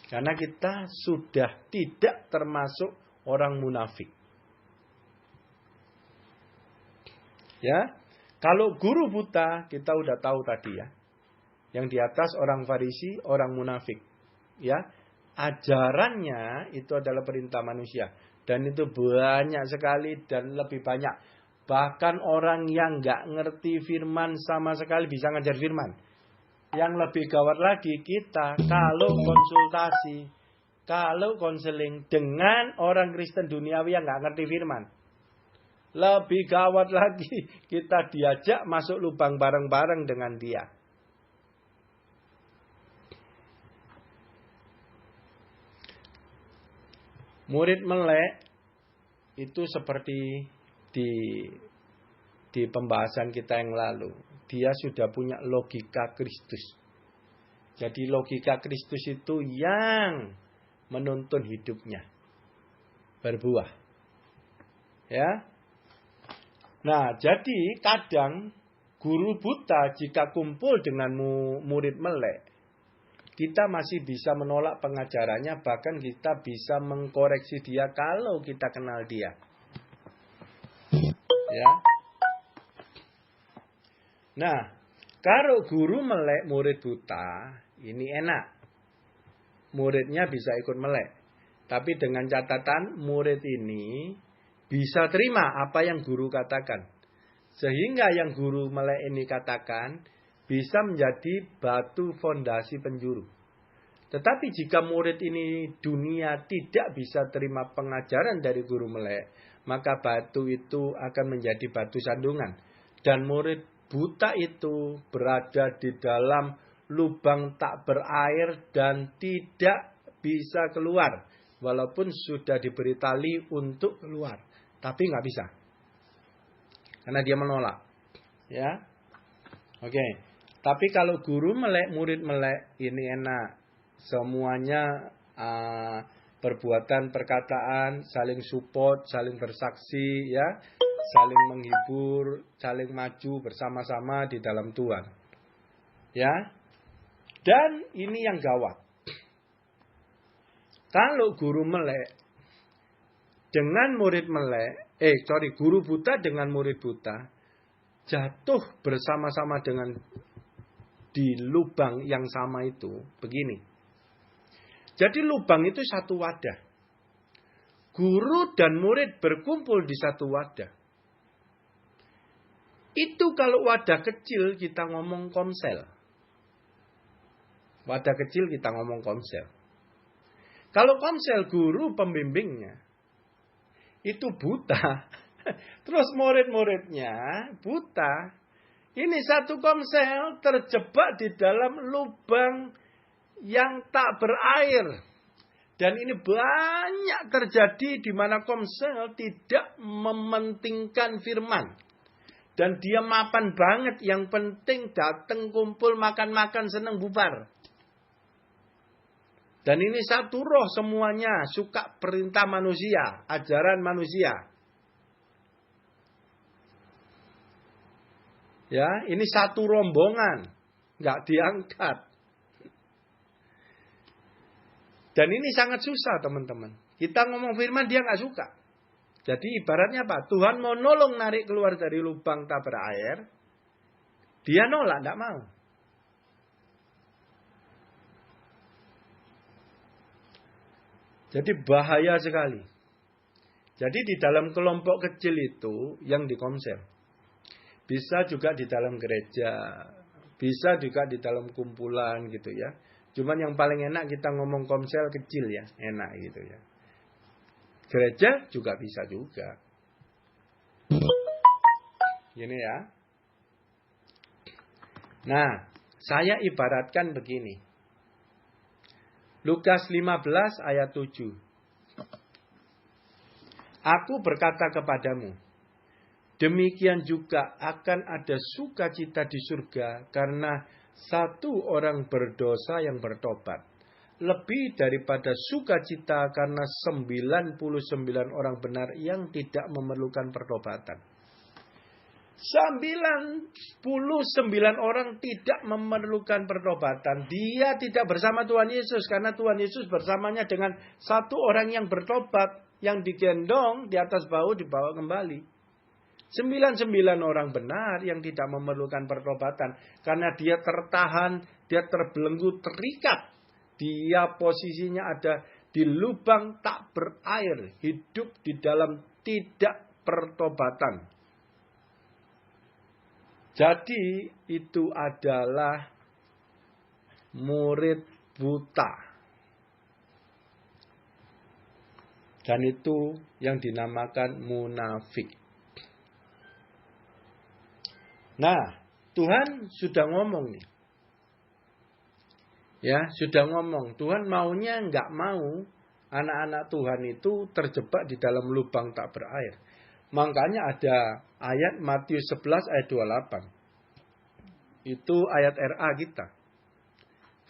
Karena kita sudah tidak termasuk orang munafik. Ya, kalau guru buta kita udah tahu tadi ya. Yang di atas orang Farisi, orang munafik. Ya, ajarannya itu adalah perintah manusia. Dan itu banyak sekali dan lebih banyak. Bahkan orang yang nggak ngerti firman sama sekali bisa ngajar firman. Yang lebih gawat lagi kita kalau konsultasi, kalau konseling dengan orang Kristen duniawi yang nggak ngerti firman. Lebih gawat lagi kita diajak masuk lubang bareng-bareng dengan dia. Murid melek itu seperti di pembahasan kita yang lalu. Dia sudah punya logika Kristus. Jadi logika Kristus itu yang menuntun hidupnya. Berbuah. Ya. Nah, jadi kadang guru buta jika kumpul dengan murid melek, kita masih bisa menolak pengajarannya, bahkan kita bisa mengkoreksi dia kalau kita kenal dia. Ya. Nah, kalau guru melek murid buta, ini enak. Muridnya bisa ikut melek. Tapi dengan catatan murid ini bisa terima apa yang guru katakan. Sehingga yang guru melek ini katakan bisa menjadi batu fondasi penjuru. Tetapi jika murid ini dunia tidak bisa terima pengajaran dari guru melek, maka batu itu akan menjadi batu sandungan. Dan murid buta itu berada di dalam lubang tak berair dan tidak bisa keluar. Walaupun sudah diberi tali untuk keluar. Tapi nggak bisa. Karena dia menolak. Ya, oke. Tapi kalau guru melek, murid melek, ini enak. Semuanya perbuatan, perkataan, saling support, saling bersaksi, ya, saling menghibur, saling maju bersama-sama di dalam Tuhan. Ya. Dan ini yang gawat. Kalau guru melek dengan murid melek, guru buta dengan murid buta jatuh bersama-sama dengan di lubang yang sama itu begini. Jadi lubang itu satu wadah. Guru dan murid berkumpul di satu wadah. Itu kalau wadah kecil kita ngomong komsel. Wadah kecil kita ngomong komsel. Kalau komsel guru pembimbingnya itu buta. Terus murid-muridnya buta. Ini satu komsel terjebak di dalam lubang yang tak berair. Dan ini banyak terjadi di mana komsel tidak mementingkan firman. Dan dia mapan banget, yang penting datang kumpul makan-makan senang bubar. Dan ini satu roh semuanya, suka perintah manusia, ajaran manusia. Ya, ini satu rombongan, nggak diangkat. Dan ini sangat susah teman-teman. Kita ngomong firman dia nggak suka. Jadi ibaratnya apa? Tuhan mau nolong narik keluar dari lubang tak berair. Dia nolak, tidak mau. Jadi bahaya sekali. Jadi di dalam kelompok kecil itu yang di komsel. Bisa juga di dalam gereja. Bisa juga di dalam kumpulan gitu ya. Cuman yang paling enak kita ngomong komsel kecil ya. Enak gitu ya. Gereja juga bisa juga. Gini ya. Nah, saya ibaratkan begini. Lukas 15 ayat 7. Aku berkata kepadamu, demikian juga akan ada sukacita di surga karena satu orang berdosa yang bertobat. Lebih daripada sukacita karena 99 orang benar yang tidak memerlukan pertobatan. 99 orang tidak memerlukan pertobatan. Dia tidak bersama Tuhan Yesus. Karena Tuhan Yesus bersamanya dengan satu orang yang bertobat. Yang digendong di atas bahu dibawa kembali. 99 orang benar yang tidak memerlukan pertobatan. Karena dia tertahan, dia terbelenggu, terikat. Dia posisinya ada di lubang tak berair. Hidup di dalam tidak pertobatan. Jadi itu adalah murid buta. Dan itu yang dinamakan munafik. Nah, Tuhan sudah ngomong nih. Ya, sudah ngomong. Tuhan maunya nggak mau anak-anak Tuhan itu terjebak di dalam lubang tak berair. Makanya ada ayat Matius 11 ayat 28. Itu ayat RA kita.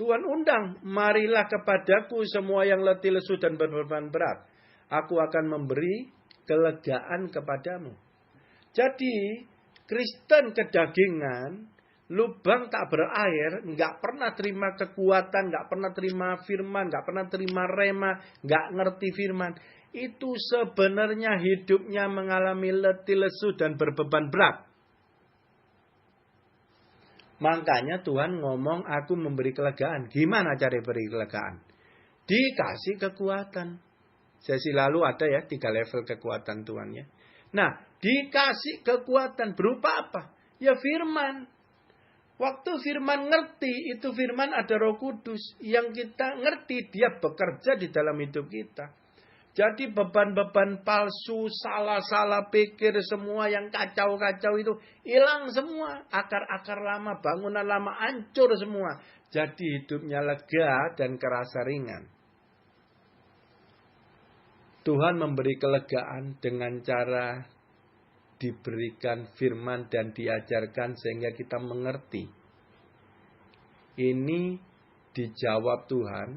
Tuhan undang, marilah kepadaku semua yang letih lesu dan berbeban berat. Aku akan memberi kelegaan kepadamu. Jadi, Kristen kedagingan, lubang tak berair, nggak pernah terima kekuatan, nggak pernah terima firman, nggak pernah terima rema, nggak ngerti firman. Itu sebenarnya hidupnya mengalami letih lesu dan berbeban berat. Makanya Tuhan ngomong aku memberi kelegaan. Gimana cara beri kelegaan? Dikasih kekuatan. Sesi lalu ada ya 3 level kekuatan Tuhan ya. Nah, dikasih kekuatan berupa apa? Ya firman. Waktu firman ngerti, itu firman ada Roh Kudus. Yang kita ngerti, dia bekerja di dalam hidup kita. Jadi beban-beban palsu, salah-salah pikir, semua yang kacau-kacau itu hilang semua. Akar-akar lama, bangunan lama hancur semua. Jadi hidupnya lega dan kerasa ringan. Tuhan memberi kelegaan dengan cara diberikan firman dan diajarkan sehingga kita mengerti. Ini dijawab Tuhan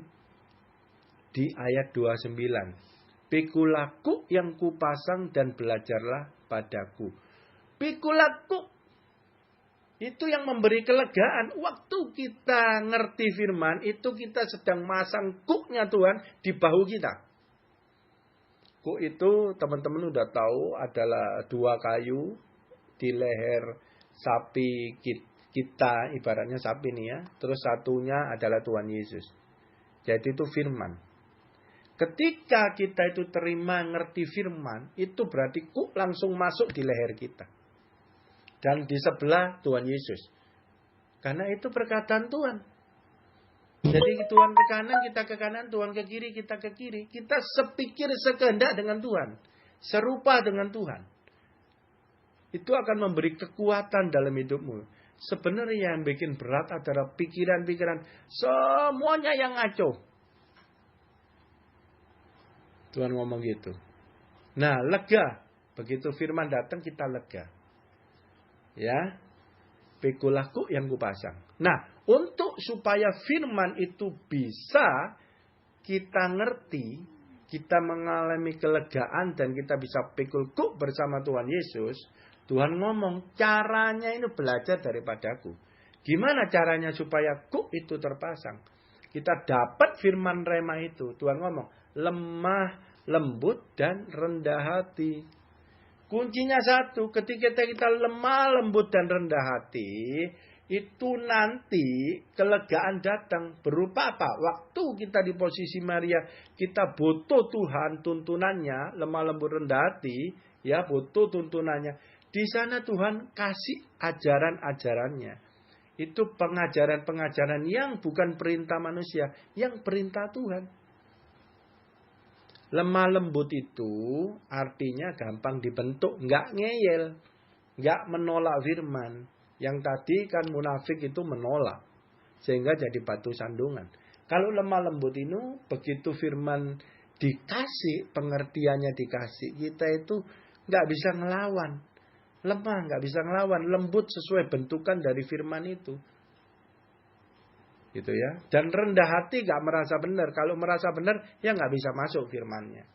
di ayat 29. Pikulaku yang kupasang dan belajarlah padaku. Pikulaku itu yang memberi kelegaan. Waktu kita ngerti firman, itu kita sedang masang kuknya Tuhan di bahu kita. Kuk itu teman-teman udah tahu adalah 2 kayu di leher sapi kita, ibaratnya sapi nih ya. Terus satunya adalah Tuhan Yesus. Jadi itu firman. Ketika kita itu terima ngerti firman, itu berarti kuk langsung masuk di leher kita. Dan di sebelah Tuhan Yesus. Karena itu perkataan Tuhan. Jadi Tuhan ke kanan, kita ke kanan, Tuhan ke kiri, kita ke kiri. Kita sepikir sekehendak dengan Tuhan. Serupa dengan Tuhan. Itu akan memberi kekuatan dalam hidupmu. Sebenarnya yang bikin berat adalah pikiran-pikiran. Semuanya yang ngaco. Tuhan ngomong gitu. Nah, lega. Begitu firman datang kita lega. Ya. Pikulahku yang kupasang. Nah, untuk supaya firman itu bisa kita ngerti, kita mengalami kelegaan dan kita bisa pikulku bersama Tuhan Yesus, Tuhan ngomong, caranya ini belajar daripadaku. Gimana caranya supaya kuk itu terpasang? kita dapat firman rema itu. Tuhan ngomong, lemah, lembut, dan rendah hati. Kuncinya satu, ketika kita lemah, lembut, dan rendah hati, itu nanti kelegaan datang. Berupa apa? Waktu kita di posisi Maria, kita butuh Tuhan tuntunannya, lemah, lembut, rendah hati, ya butuh tuntunannya. Di sana Tuhan kasih ajaran-ajarannya. Itu pengajaran-pengajaran yang bukan perintah manusia, yang perintah Tuhan. Lemah lembut itu artinya gampang dibentuk, nggak ngeyel, nggak menolak firman. Yang tadi kan munafik itu menolak, sehingga jadi batu sandungan. Kalau lemah lembut itu, begitu firman dikasih, pengertiannya dikasih, kita itu nggak bisa ngelawan. Lemah, nggak bisa ngelawan. Lembut sesuai bentukan dari firman itu. Gitu ya. Dan rendah hati nggak merasa benar. Kalau merasa benar, ya nggak bisa masuk firmannya.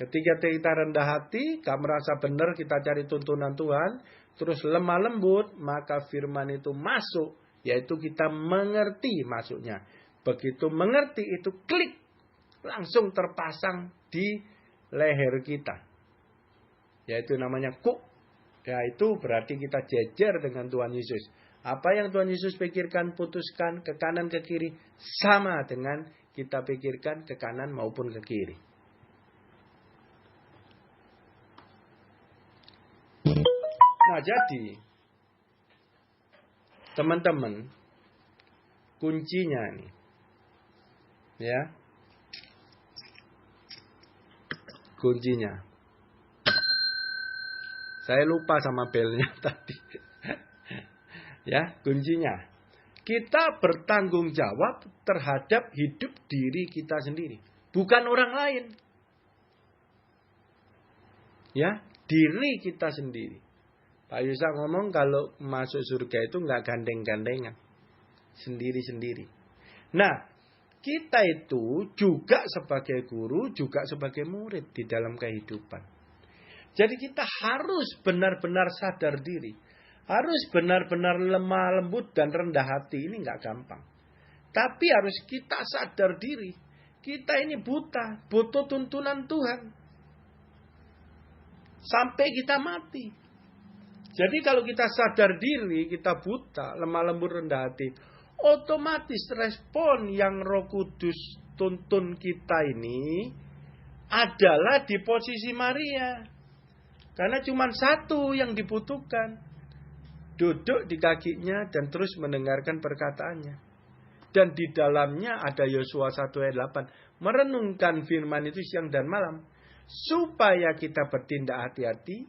Ketika kita rendah hati, nggak merasa benar, kita cari tuntunan Tuhan, terus lemah lembut, maka firman itu masuk. Yaitu kita mengerti masuknya. Begitu mengerti itu klik. Langsung terpasang di leher kita. Yaitu namanya kuk. Ya itu berarti kita jejer dengan Tuhan Yesus. Apa yang Tuhan Yesus pikirkan, putuskan ke kanan ke kiri. Sama dengan kita pikirkan ke kanan maupun ke kiri. Nah jadi, teman-teman, kuncinya nih. Ya. Kuncinya. Saya lupa sama belnya tadi. Ya, kuncinya. Kita bertanggung jawab terhadap hidup diri kita sendiri. Bukan orang lain. Ya, diri kita sendiri. Pak Yusak ngomong kalau masuk surga itu nggak gandeng-gandengan. Sendiri-sendiri. Nah, kita itu juga sebagai guru, juga sebagai murid di dalam kehidupan. Jadi kita harus benar-benar sadar diri. Harus benar-benar lemah lembut dan rendah hati. Ini nggak gampang. Tapi harus kita sadar diri. Kita ini buta. Butuh tuntunan Tuhan. Sampai kita mati. Jadi kalau kita sadar diri, kita buta, lemah lembut, rendah hati. Otomatis respon yang Roh Kudus tuntun kita ini adalah di posisi Maria. Karena cuma satu yang dibutuhkan. Duduk di kakinya dan terus mendengarkan perkataannya. Dan di dalamnya ada Yosua 1 ayat 8. Merenungkan firman itu siang dan malam. Supaya kita bertindak hati-hati.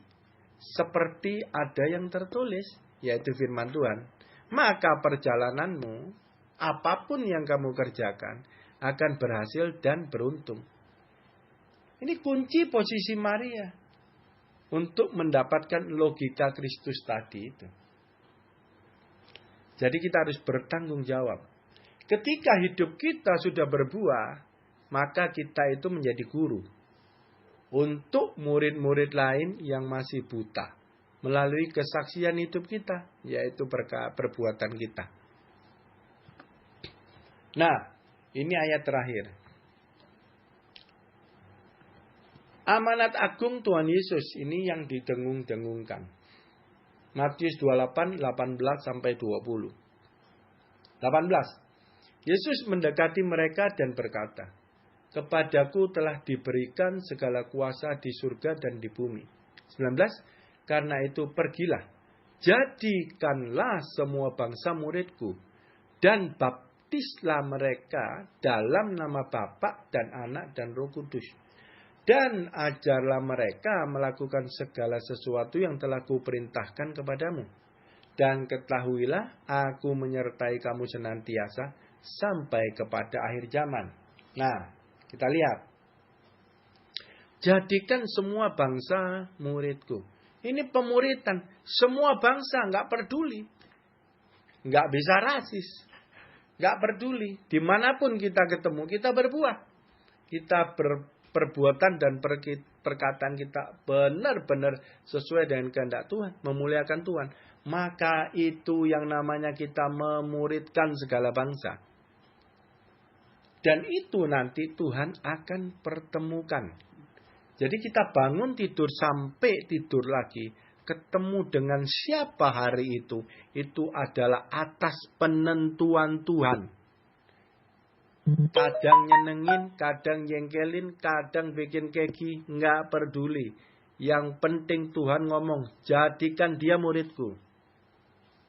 Seperti ada yang tertulis. Yaitu firman Tuhan. Maka perjalananmu, apapun yang kamu kerjakan, akan berhasil dan beruntung. Ini kunci posisi Maria. Untuk mendapatkan logika Kristus tadi itu. Jadi kita harus bertanggung jawab. Ketika hidup kita sudah berbuah, maka kita itu menjadi guru. Untuk murid-murid lain yang masih buta. Melalui kesaksian hidup kita. Yaitu perbuatan kita. Nah, ini ayat terakhir. Amanat agung Tuhan Yesus ini yang didengung-dengungkan. Matius 28, 18-20. 18. Yesus mendekati mereka dan berkata, Kepadaku telah diberikan segala kuasa di surga dan di bumi. 19. Karena itu pergilah, jadikanlah semua bangsa muridku, dan baptislah mereka dalam nama Bapa dan Anak dan Roh Kudus. Dan ajarlah mereka melakukan segala sesuatu yang telah kuperintahkan kepadamu. Dan ketahuilah, aku menyertai kamu senantiasa sampai kepada akhir zaman. Nah, kita lihat. Jadikan semua bangsa muridku. Ini pemuridan. Semua bangsa, nggak peduli. Nggak bisa rasis. Nggak peduli. Dimanapun kita ketemu, kita berbuah. Kita perbuatan dan perkataan kita benar-benar sesuai dengan kehendak Tuhan, memuliakan Tuhan, maka itu yang namanya kita memuridkan segala bangsa. Dan itu nanti Tuhan akan pertemukan. Jadi kita bangun tidur sampai tidur lagi. Ketemu dengan siapa hari itu. Itu adalah atas penentuan Tuhan. Kadang nyenengin, kadang jengkelin, kadang bikin keki. Nggak peduli. Yang penting Tuhan ngomong, jadikan dia muridku.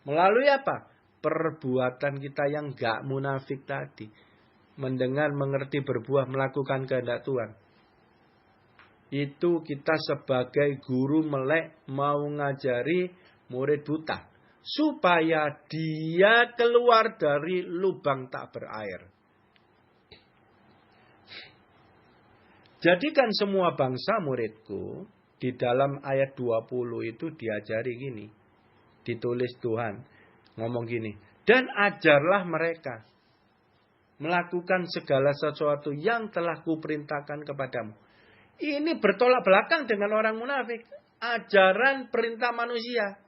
Melalui apa? Perbuatan kita yang nggak munafik tadi. Mendengar, mengerti, berbuah, melakukan kehendak Tuhan. Itu kita sebagai guru melek mau ngajari murid buta. Supaya dia keluar dari lubang tak berair. Jadikan semua bangsa muridku. Di dalam ayat 20 itu diajari gini. Ditulis Tuhan. Ngomong gini. Dan ajarlah mereka. Melakukan segala sesuatu yang telah kuperintahkan kepadamu. Ini bertolak belakang dengan orang munafik. Ajaran perintah manusia.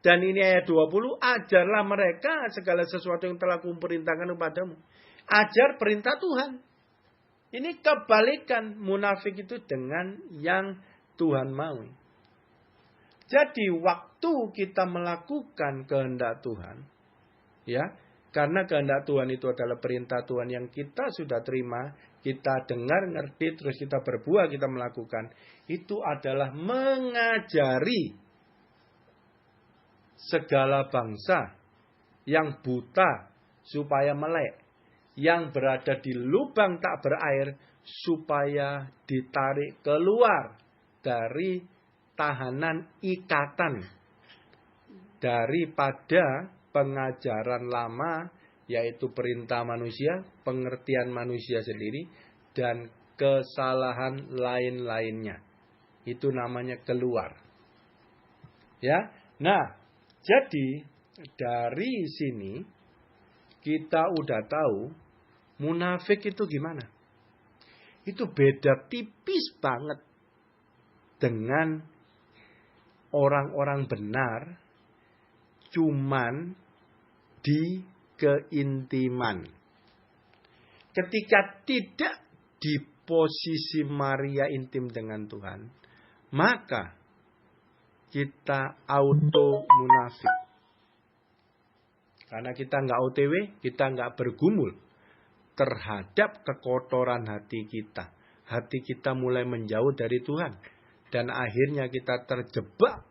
Dan ini ayat 20. Ajarlah mereka segala sesuatu yang telah kuperintahkan kepadamu. Ajar perintah Tuhan. Ini kebalikan munafik itu dengan yang Tuhan mau. Jadi waktu kita melakukan kehendak Tuhan. Ya. Karena kehendak Tuhan itu adalah perintah Tuhan yang kita sudah terima. Kita dengar, ngerti, terus kita berbuah, kita melakukan. Itu adalah mengajari segala bangsa yang buta supaya melek. Yang berada di lubang tak berair supaya ditarik keluar dari tahanan ikatan. Daripada pengajaran lama, yaitu perintah manusia, pengertian manusia sendiri, dan kesalahan lain-lainnya. Itu namanya keluar. Ya, nah, jadi dari sini kita udah tahu munafik itu gimana. Itu beda tipis banget dengan orang-orang benar, cuman di keintiman. Ketika tidak di posisi Maria intim dengan Tuhan, maka kita auto munafik. Karena kita nggak OTW, kita nggak bergumul terhadap kekotoran hati kita. Hati kita mulai menjauh dari Tuhan. Dan akhirnya kita terjebak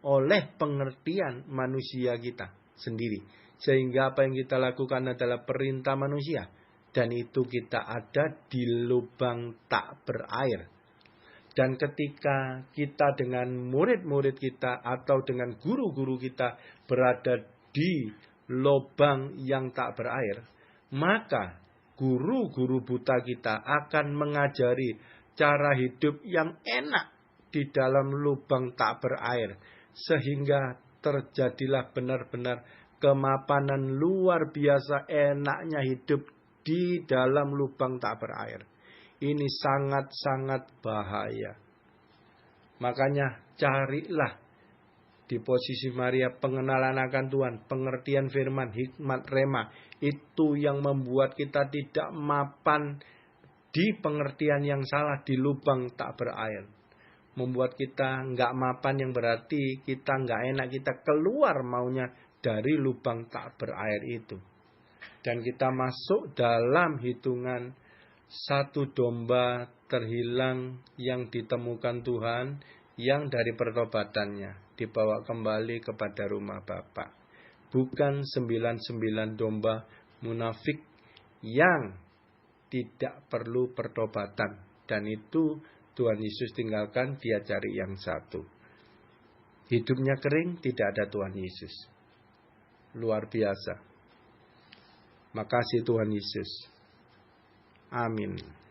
oleh pengertian manusia kita sendiri. Sehingga apa yang kita lakukan adalah perintah manusia. Dan itu kita ada di lubang tak berair. Dan ketika kita dengan murid-murid kita atau dengan guru-guru kita berada di lubang yang tak berair, maka guru-guru buta kita akan mengajari cara hidup yang enak di dalam lubang tak berair. Sehingga terjadilah benar-benar kemapanan luar biasa enaknya hidup di dalam lubang tak berair. Ini sangat-sangat bahaya. Makanya carilah di posisi Maria pengenalan akan Tuhan, pengertian firman, hikmat, rema. Itu yang membuat kita tidak mapan di pengertian yang salah di lubang tak berair. Membuat kita nggak mapan yang berarti kita nggak enak, kita keluar maunya dari lubang tak berair itu. Dan kita masuk dalam hitungan satu domba terhilang yang ditemukan Tuhan, yang dari pertobatannya dibawa kembali kepada rumah Bapa. Bukan 99 domba munafik yang tidak perlu pertobatan. Dan itu Tuhan Yesus tinggalkan, dia cari yang satu. Hidupnya kering, tidak ada Tuhan Yesus. Luar biasa. Makasih Tuhan Yesus. Amin.